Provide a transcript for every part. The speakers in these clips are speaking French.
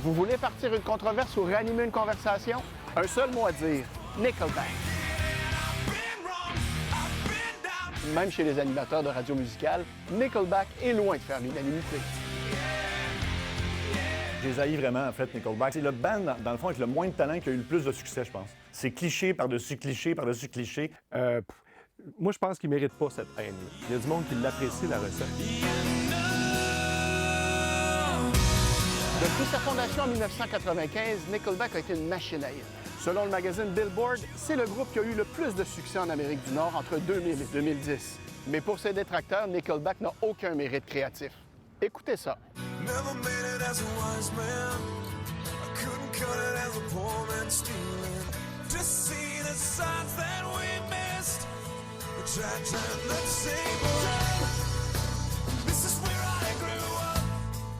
Vous voulez partir une controverse ou réanimer une conversation? Un seul mot à dire, Nickelback. Même chez les animateurs de radio musicale, Nickelback est loin de faire l'unanimité. Je les haïs vraiment, en fait, Nickelback. C'est le band, dans le fond, avec le moins de talent qui a eu le plus de succès, je pense. C'est cliché par-dessus cliché par-dessus cliché. Moi, je pense qu'ils ne méritent pas cette haine. Il y a du monde qui l'apprécie, la recette. Depuis sa fondation en 1995, Nickelback a été une machine à hit. Selon le magazine Billboard, c'est le groupe qui a eu le plus de succès en Amérique du Nord entre 2000 et 2010. Mais pour ses détracteurs, Nickelback n'a aucun mérite créatif. Écoutez ça. Never made it as a wise man. I couldn't cut it as a poor man stealing. Just see the signs that we missed. We tried the same way. This is where I grew up.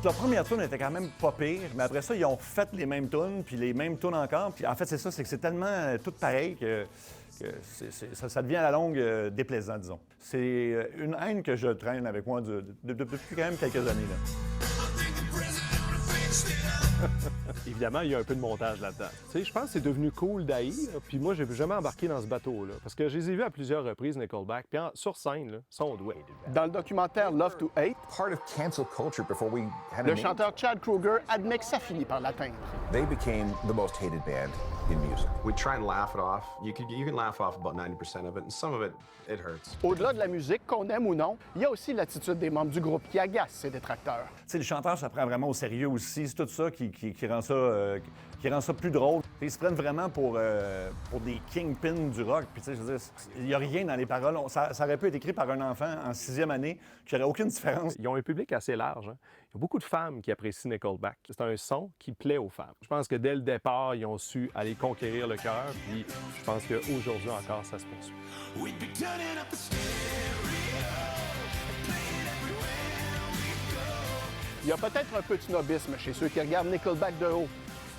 La première tune était quand même pas pire, mais après ça, ils ont fait les mêmes tunes, puis les mêmes tunes encore. Puis en fait, c'est ça, c'est que c'est tellement tout pareil que ça devient à la longue déplaisant, disons. C'est une haine que je traîne avec moi depuis quand même quelques années, là. Évidemment, il y a un peu de montage là-dedans. Tu sais, je pense que c'est devenu cool d'haïr, puis moi, j'ai jamais embarqué dans ce bateau-là. Parce que je les ai vus à plusieurs reprises, Nickelback, puis sur scène, là, sont doués. Dans le documentaire Love to Hate, Part of cancel culture before we had a le name. chanteur Chad Kroeger admet que ça finit par l'atteindre. They became the most hated band in music. We try and laugh it off. You can laugh off about 90% of it, and some of it hurts. Au-delà de la musique, qu'on aime ou non, il y a aussi l'attitude des membres du groupe qui agace ses détracteurs. Tu sais, le chanteur, ça prend vraiment au sérieux aussi. C'est tout ça qui rend ça plus drôle. Ils se prennent vraiment pour des kingpins du rock. Puis, tu sais, je veux dire, il n'y a rien dans les paroles. Ça aurait pu être écrit par un enfant en 6e année, qui n'aurait aucune différence. Ils ont un public assez large. Hein? Il y a beaucoup de femmes qui apprécient Nickelback. C'est un son qui plaît aux femmes. Je pense que dès le départ, ils ont su aller conquérir le cœur. Puis je pense qu'aujourd'hui encore, ça se poursuit. We'd be turning up the stereo, playing everywhere we go. Il y a peut-être un peu de snobisme chez ceux qui regardent Nickelback de haut,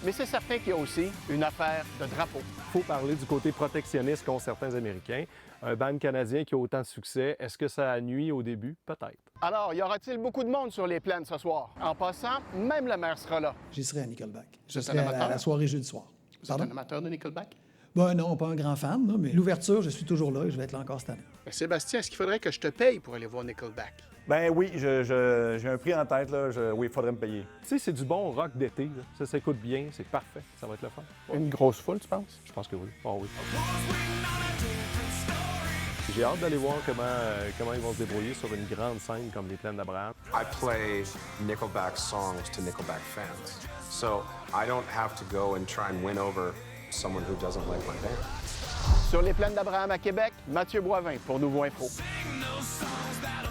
mais c'est certain qu'il y a aussi une affaire de drapeau. Il faut parler du côté protectionniste qu'ont certains Américains. Un band canadien qui a autant de succès, est-ce que ça nuit au début? Peut-être. Alors, y aura-t-il beaucoup de monde sur les plaines ce soir? En passant, même le maire sera là. J'y serai à Nickelback. Je êtes un serai amateur? à la soirée jeudi soir. Vous êtes un amateur de Nickelback? Ben non, pas un grand fan, là, mais l'ouverture, je suis toujours là et je vais être là encore cette année. Sébastien, est-ce qu'il faudrait que je te paye pour aller voir Nickelback? Ben oui, j'ai un prix en tête, là. Oui, il faudrait me payer. Tu sais, c'est du bon rock d'été. Là. Ça s'écoute bien, c'est parfait. Ça va être le fun. Une grosse foule, tu penses? Je pense que oui. Oh oui. J'ai hâte d'aller voir comment ils vont se débrouiller sur une grande scène comme les Plaines d'Abraham. I play Nickelback songs to Nickelback fans, so I don't have to go and try and win over someone who doesn't like my band. Sur les plaines d'Abraham à Québec, Mathieu Boivin pour Nouveau Info. Sing those songs that